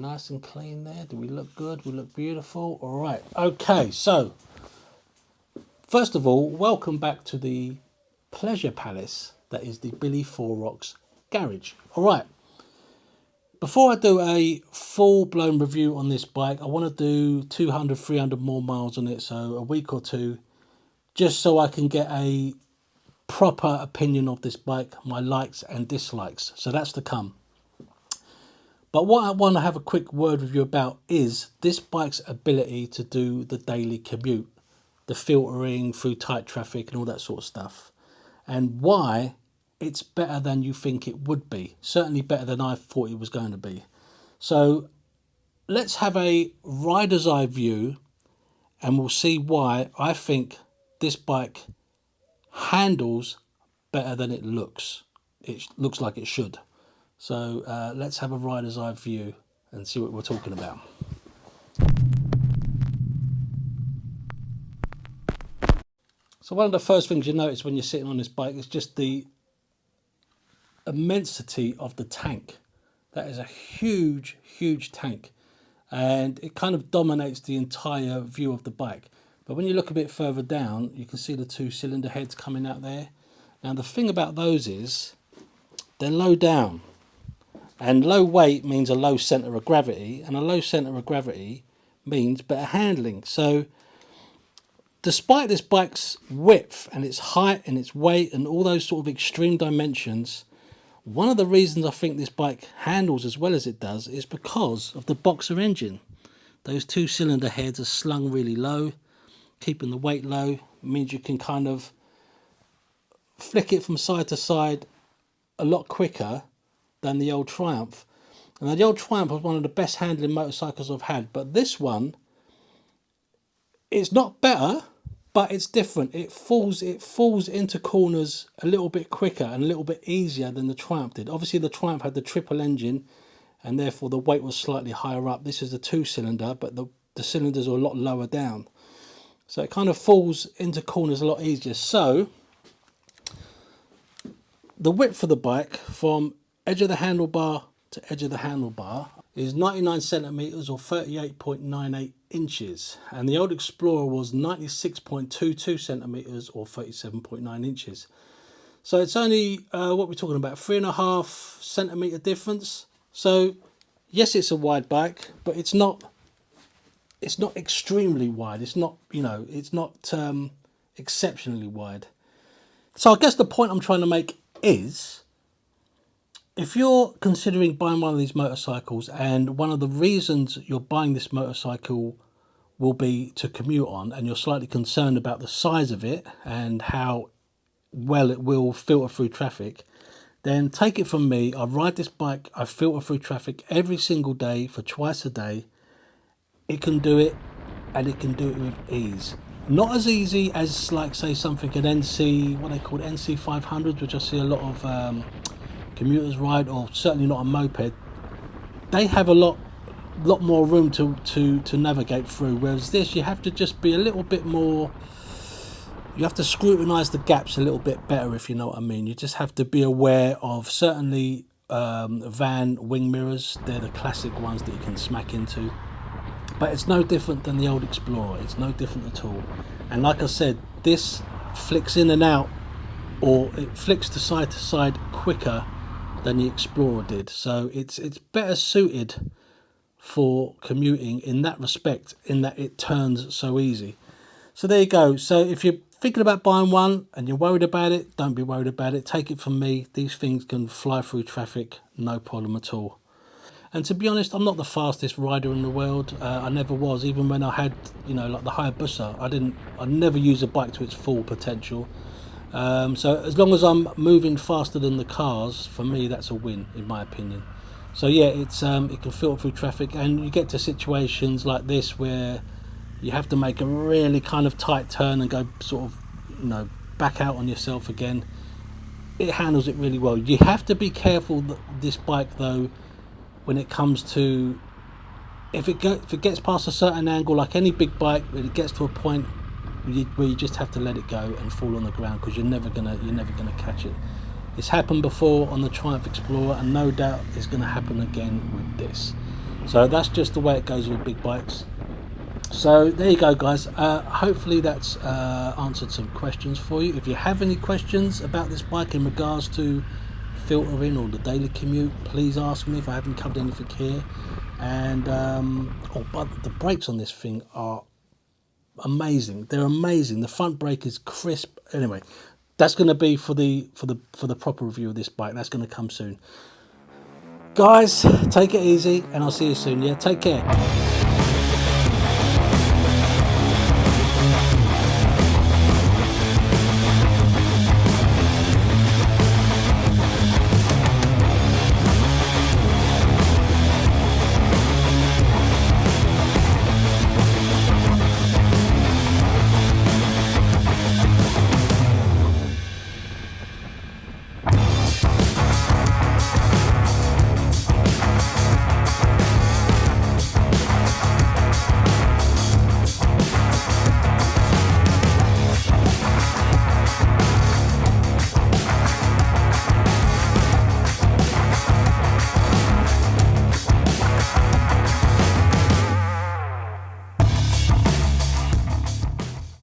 Nice and clean there. Do we look good? We look beautiful. All right. Okay. So, first of all, welcome back to the pleasure palace that is the Billy Four Rocks garage. All right. Before I do a full-blown review on this bike, I want to do 200, 300 more miles on it. So a week or two, just so I can get a proper opinion of this bike, my likes and dislikes. So that's to come. But what I want to have a quick word with you about is this bike's ability to do the daily commute, the filtering through tight traffic and all that sort of stuff, and why it's better than you think it would be. Certainly better than I thought it was going to be. So let's have a rider's eye view and we'll see why I think this bike handles better than it looks. It looks like it should. So let's have a rider's eye view and see what we're talking about. So one of the first things you notice when you're sitting on this bike is just the immensity of the tank. That is a huge, huge tank, and it kind of dominates the entire view of the bike. But when you look a bit further down, you can see the two cylinder heads coming out there. Now the thing about those is they're low down. And low weight means a low centre of gravity, and a low centre of gravity means better handling. So despite this bike's width and its height and its weight and all those sort of extreme dimensions, one of the reasons I think this bike handles as well as it does is because of the boxer engine. Those two cylinder heads are slung really low, keeping the weight low. It means you can kind of flick it from side to side a lot quicker than the old Triumph. And the old Triumph was one of the best handling motorcycles I've had, but this one, it's not better, but it's different. It falls into corners a little bit quicker and a little bit easier than the Triumph did. Obviously the Triumph had the triple engine and therefore the weight was slightly higher up. This is the two cylinder, but the cylinders are a lot lower down, so it kind of falls into corners a lot easier. So the width of the bike from edge of the handlebar to edge of the handlebar is 99 centimeters or 38.98 inches, and the old Explorer was 96.22 centimeters or 37.9 inches. So it's only what we're talking about, 3.5 centimeter difference. So yes, it's a wide bike, but it's not extremely wide. It's not, you know, it's not exceptionally wide. So I guess the point I'm trying to make is, if you're considering buying one of these motorcycles and one of the reasons you're buying this motorcycle will be to commute on, and you're slightly concerned about the size of it and how well it will filter through traffic, then take it from me. I ride this bike, I filter through traffic every single day for twice a day. It can do it, and it can do it with ease. Not as easy as, like, say, something an NC, what they call NC 500s, which I see a lot of commuters ride, or certainly not a moped. They have a lot more room to navigate through, whereas this, you have to just be a little bit more, you have to scrutinize the gaps a little bit better, if you know what I mean. You just have to be aware of, certainly van wing mirrors. They're the classic ones that you can smack into, but it's no different than the old Explorer. It's no different at all. And like I said, this flicks in and out, or it flicks to side quicker than the Explorer did. So it's better suited for commuting in that respect, in that it turns so easy. So there you go. So if you're thinking about buying one and you're worried about it, don't be worried about it. Take it from me. These things can fly through traffic, no problem at all. And to be honest, I'm not the fastest rider in the world. I never was. Even when I had, you know, like the Hayabusa, I never used a bike to its full potential. So as long as I'm moving faster than the cars, for me, that's a win, in my opinion. So yeah, it can filter through traffic, and you get to situations like this where you have to make a really kind of tight turn and go sort of, you know, back out on yourself again. It handles it really well. You have to be careful that this bike, though, when it comes to, if it gets past a certain angle, like any big bike, it gets to a point where you just have to let it go and fall on the ground, because you're never gonna catch it. It's happened before on the Triumph Explorer, and no doubt it's going to happen again with this. So that's just the way it goes with big bikes. So there you go, guys. Hopefully that's answered some questions for you. If you have any questions about this bike in regards to filtering or the daily commute, please ask me if I haven't covered anything here. And but the brakes on this thing are amazing. They're amazing. The front brake is crisp. Anyway, that's going to be for the proper review of this bike. That's going to come soon. Guys, take it easy, and I'll see you soon. Yeah, take care.